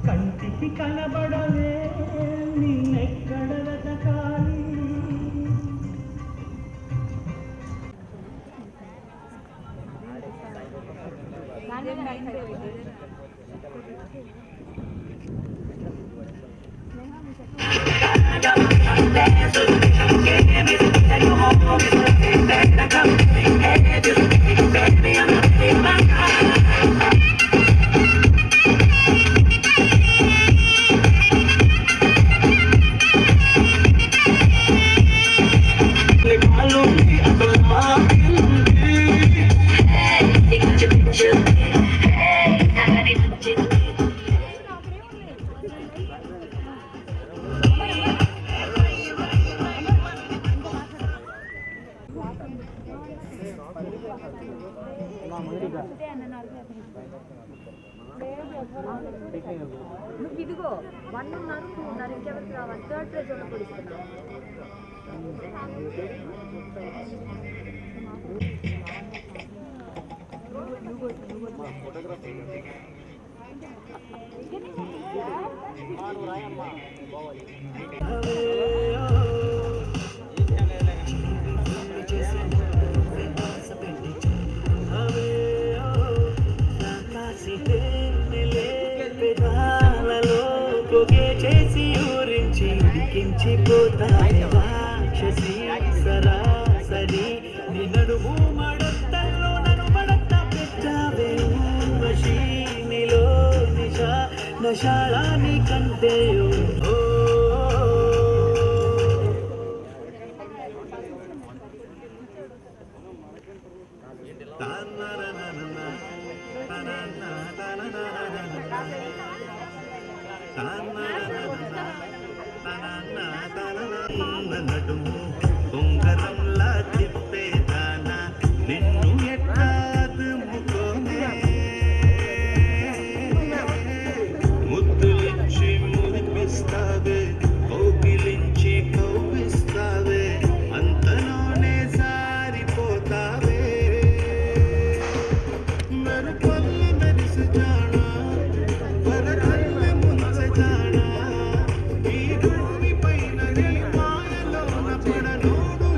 కంటికి కనబడలే నిన్నెక్కడ వెతకాలి. నువ్వు ఇదిగో 1 ఉన్నారు 2 ఉన్నారు ఇంకెవరికి రావాలి థర్డ్ ప్రైజ్ ఉన్న పొడిస్తున్నా చేసి ఊరించి ఉడికించిపోతాయి రాక్షసి సరాసరి నీ నడుము మడతల్లో నన్ను మడత పెట్టావే ఊర్వశి నీలో నశాళాని కంటే నడుము బొంగరంలా తిప్పేదానా నిన్ను ఎట్టాదు ముఖమే ముద్దులించి మురిపిస్తావే కౌగిలించి కౌగిస్తావే అంతలోనే సారిపోతావే మెరుపల్లి మెరిసి జానా వరకల్లి ముంచ జానా ఈ భూమి పైన నీ మాయలోన పడనోడు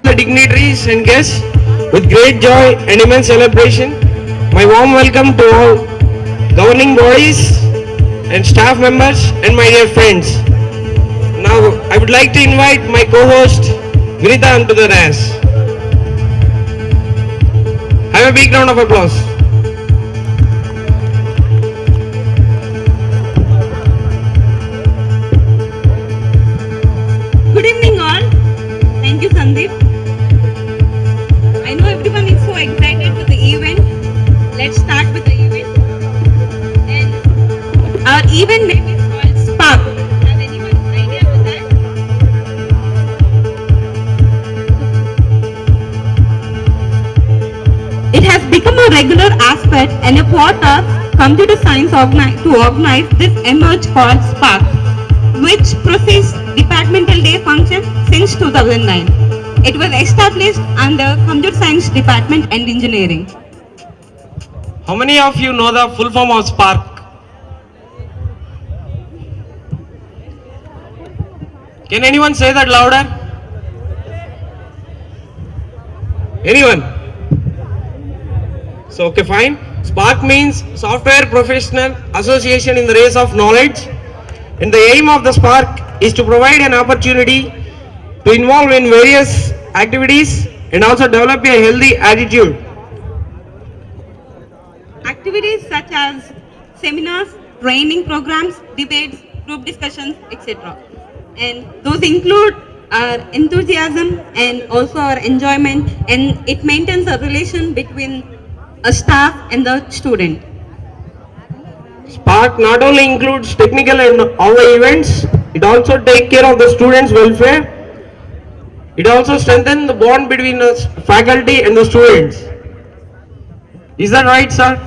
The dignitaries and guests, with great joy and immense celebration, my warm welcome to all governing bodies and staff members and my dear friends. Now I would like to invite my co-host Vinita onto the dais. Have a big round of applause. Good evening all. Thank you Sandeep. I know everyone is so excited for the event. Let's start with the event. And our event name is called Spark. Have anyone idea about that? It has become a regular aspect and a part of computer science to organize this emerge called Spark, which process departmental day function since 2009. It was established under Computer Science Department and Engineering. How many of you know the full form of Spark? Can anyone say that louder? Anyone? So, okay, fine. Spark means Software Professional Association in the Race of Knowledge. And the aim of the Spark is to provide an opportunity to involve in various activities and also develop a healthy attitude. Activities such as seminars, training programs, debates, group discussions, etc. And those include our enthusiasm and also our enjoyment, and it maintains a relation between a staff and the student. Spark not only includes technical and our events, it also take care of the students' welfare. It also strengthens the bond between the faculty and the students. Is that right, sir?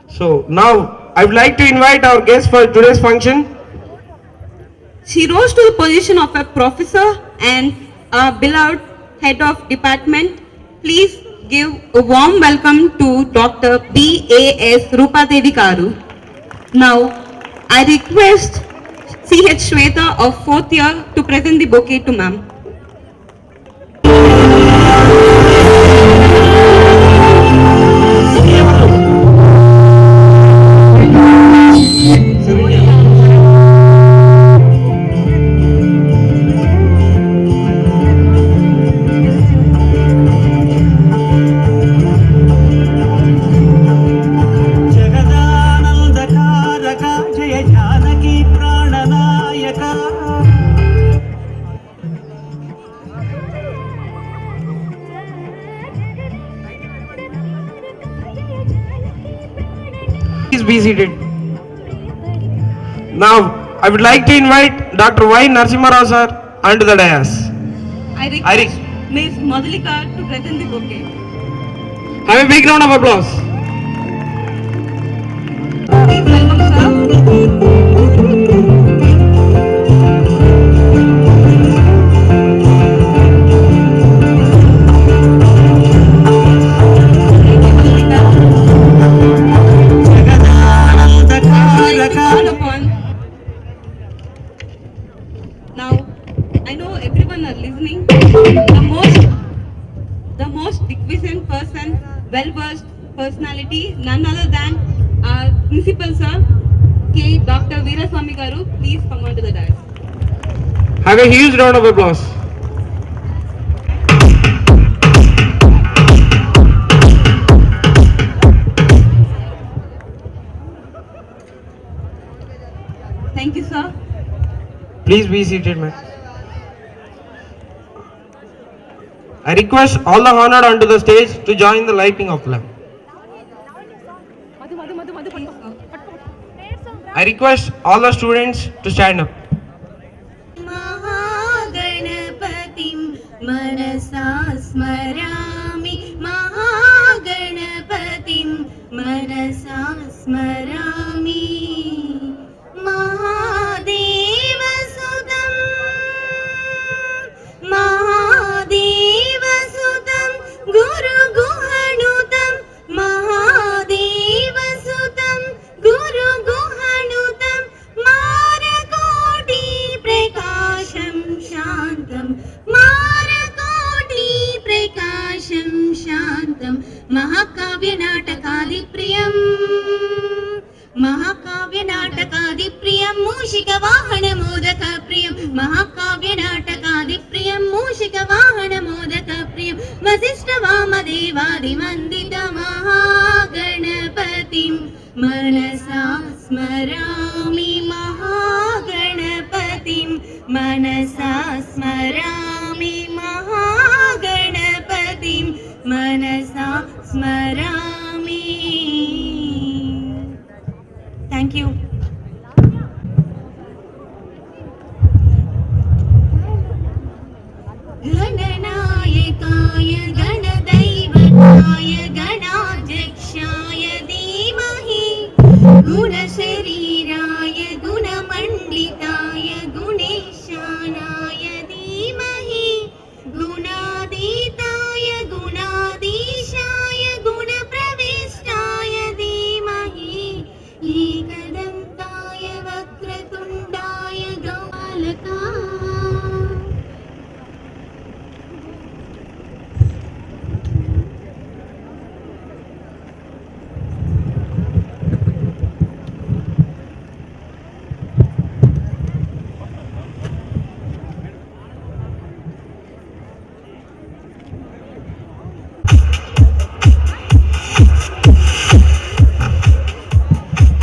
So now I would like to invite our guest for today's function. She rose to the position of a professor and a beloved head of department. Please give a warm welcome to Dr. B.A.S. Rupadevi Karu. Now, I request C.H. Shweta of 4th year to present the bouquet to ma'am. జగదానందకారక Jaya Janaki ప్రాణనాయక Please be seated. Now I would like to invite Dr. Y. Narasimha Rao sir onto the dais. I request Ms. Madhulika to present the bouquet. Have a big round of applause. Please welcome జగదానందకారక call upon. Now, I know everyone are listening. The most dignified person, well-versed personality, none other than our principal sir, K. Dr. Veeraswamy Garu. Please come on to the dais. Have a huge round of applause. Thank you, sir. Please be seated, ma'am. I request all the honored onto the stage to join the lighting of lamp. I request all the students to stand up. महागणपतिं मनसा स्मरामि महागणपतिं मनसा स्मरामि महादेवसुतं महादेवसुतं गुरुगुहनुतं महादेवसुतं गुरुगुहनुतं मारकोटि प्रकाशं शान्तं मारकोटि प्रकाशं शान्तं महाकाव्यनाटकादिप्रियम् महाकाव्यनाटकादिप्रियं मूषिकवाहनमोदकप्रियं महाकाव्यनाटकादिप्रियं मूषिकवाहनमोदकप्रियं वसिष्ठवामदेवादिमन्दितमहागणपतिं मनसा स्मरामि महागणपतिं मनसा स्मरामि महागणपतिं मनसा स्मरामि. Thank you. गणनायकाय गणदैवताय गणाध्यक्षाय धीमहि गुणशरीराय गुणमण्डिताय गुणेशानाय धीमहि गुणातीताय गुणाधीशाय गुणप्रविष्टाय धीमहि एकदन्ताय वक्रतुण्डाय गौबालका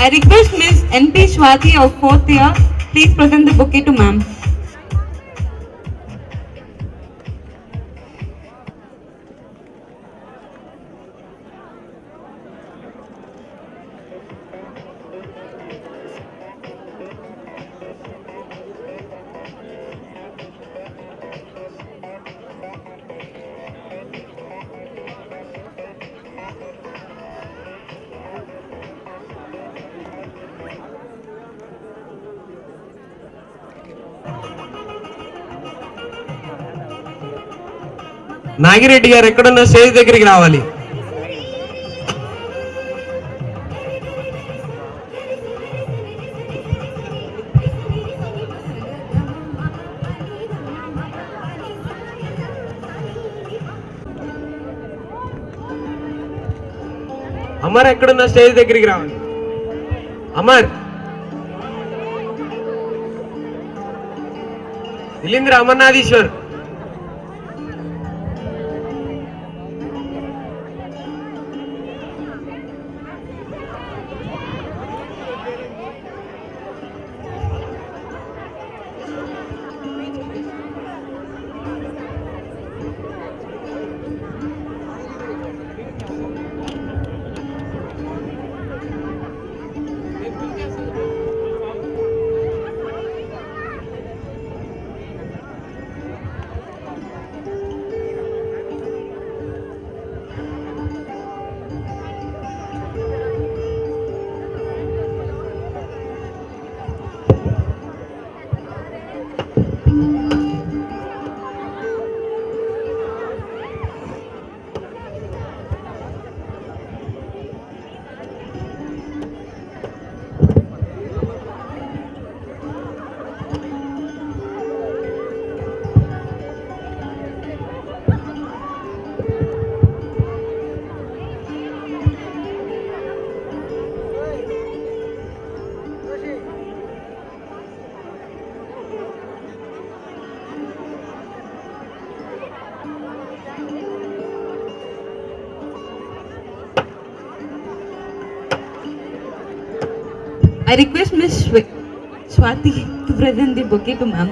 I request Ms. N.P. Swati of 4th year, please present the bouquet to ma'am. Nagireddy గారు ఎక్కడున్న స్టేజ్ దగ్గరికి రావాలి. అమర్ ఎక్కడున్న స్టేజ్ దగ్గరికి రావాలి. Amar, ఇలింద్ర అమర్నాథీశ్వర్, I request Ms. Swati to present the bouquet to ma'am.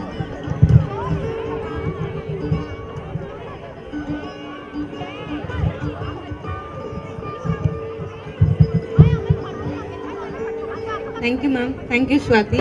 Thank you, ma'am. Thank you, Swati.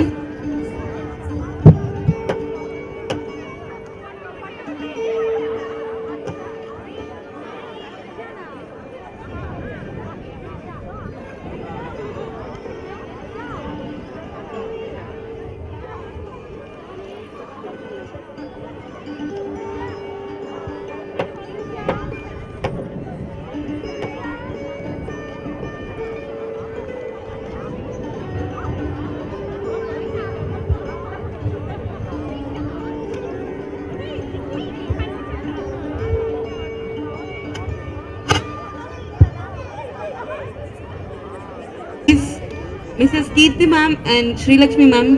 Mrs. Kirti ma'am and Sri Lakshmi ma'am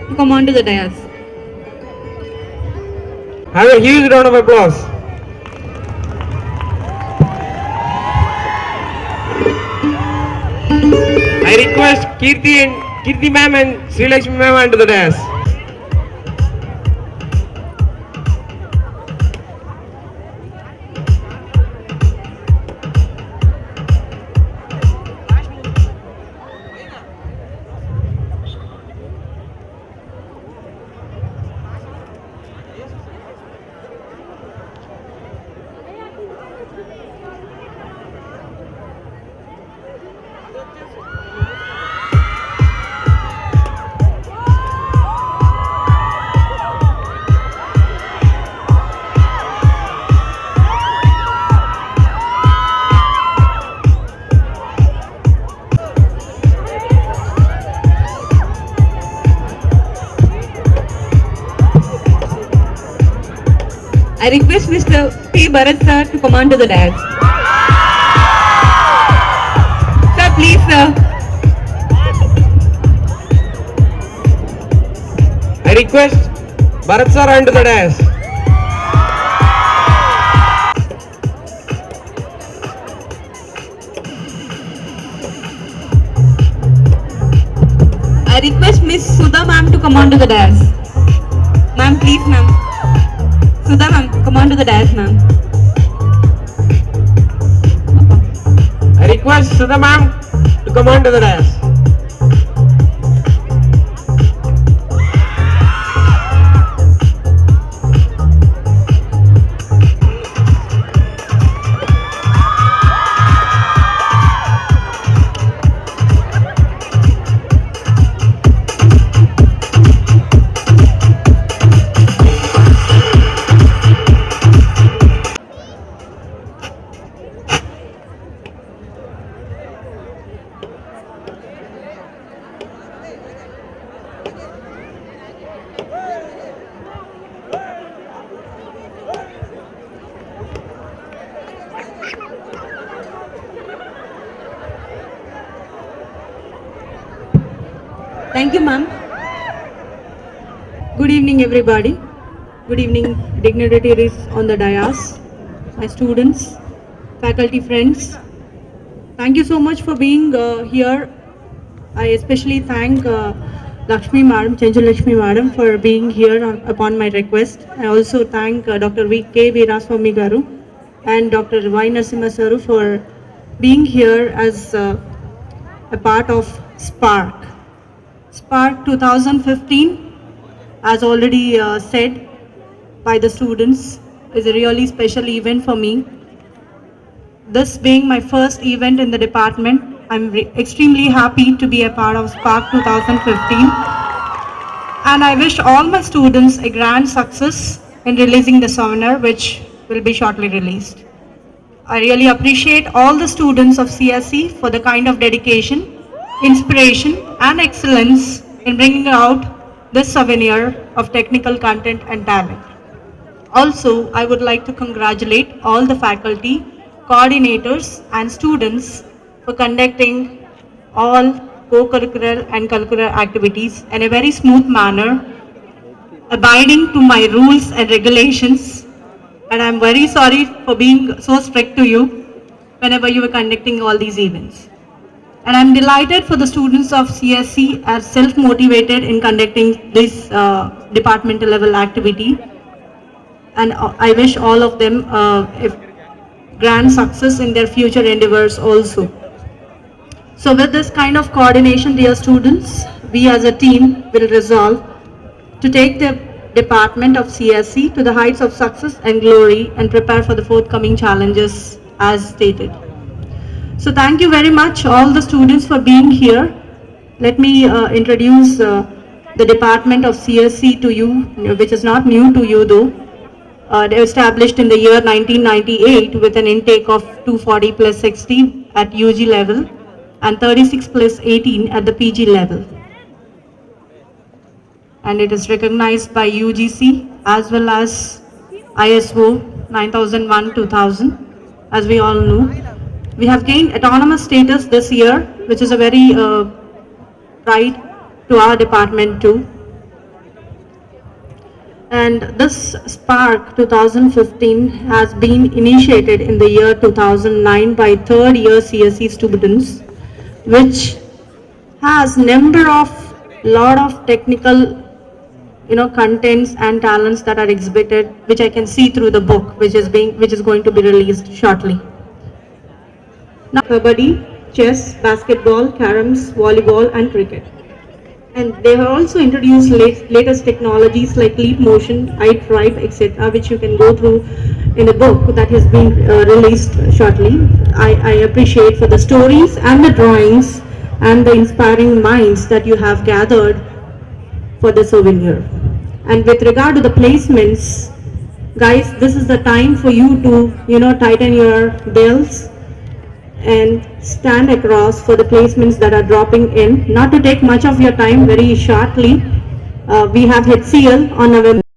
to come on to the dais. Have a huge round of applause. I request Kirti ma'am and Sri Lakshmi ma'am onto the dais. I request Mr. P. Bharat sir to come on to the dais. Sir, please, sir. I request Bharat sir onto the dais. I request Miss Sudha ma'am to come on to the dais. Ma'am, please, ma'am. Sudha ma'am, come on to the dais, ma'am. I request Sudha ma'am to come on to the dais. Thank you, ma'am. Good evening, everybody. Good evening, dignitaries on the dais, my students, faculty friends. Thank you so much for being here. I especially thank Lakshmi Madam, Chenju Lakshmi Madam, for being here upon my request. I also thank Dr. K. Veeraswamy Garu and Dr. Y. Narasimha Saru for being here as a part of Spark. Spark 2015, as already said by the students, is a really special event for me. This being my first event in the department, I'm extremely happy to be a part of Spark 2015. And I wish all my students a grand success in releasing the souvenir, which will be shortly released. I really appreciate all the students of CSE for the kind of dedication, inspiration and excellence in bringing out this souvenir of technical content and talent. Also, I would like to congratulate all the faculty, coordinators and students for conducting all co-curricular and curricular activities in a very smooth manner, abiding to my rules and regulations. And I'm very sorry for being so strict to you whenever you were conducting all these events. And I'm delighted for the students of CSC are self-motivated in conducting this departmental level activity. And I wish all of them a grand success in their future endeavors also. So with this kind of coordination, dear students, we as a team will resolve to take the department of CSC to the heights of success and glory and prepare for the forthcoming challenges as stated. So thank you very much all the students for being here. Let me introduce the department of CSC to you, which is not new to you though. They were established in the year 1998 with an intake of 240 plus 60 at UG level and 36 plus 18 at the PG level. And it is recognized by UGC as well as ISO 9001-2000, as we all know. We have gained autonomous status this year, which is a very pride to our department too. And this Spark 2015 has been initiated in the year 2009 by third year CSE students, which has number of lot of technical contents and talents that are exhibited, which I can see through the book, which is going to be released shortly. Now, kabaddi, chess, basketball, caroms, volleyball and cricket. And they have also introduced latest technologies like leap motion, iTribe, etc., which you can go through in the book that has been released shortly. I appreciate for the stories and the drawings and the inspiring minds that you have gathered for the souvenir. And with regard to the placements, guys, this is the time for you to tighten your belts and stand across for the placements that are dropping in. Not to take much of your time, very shortly, we have HCL on November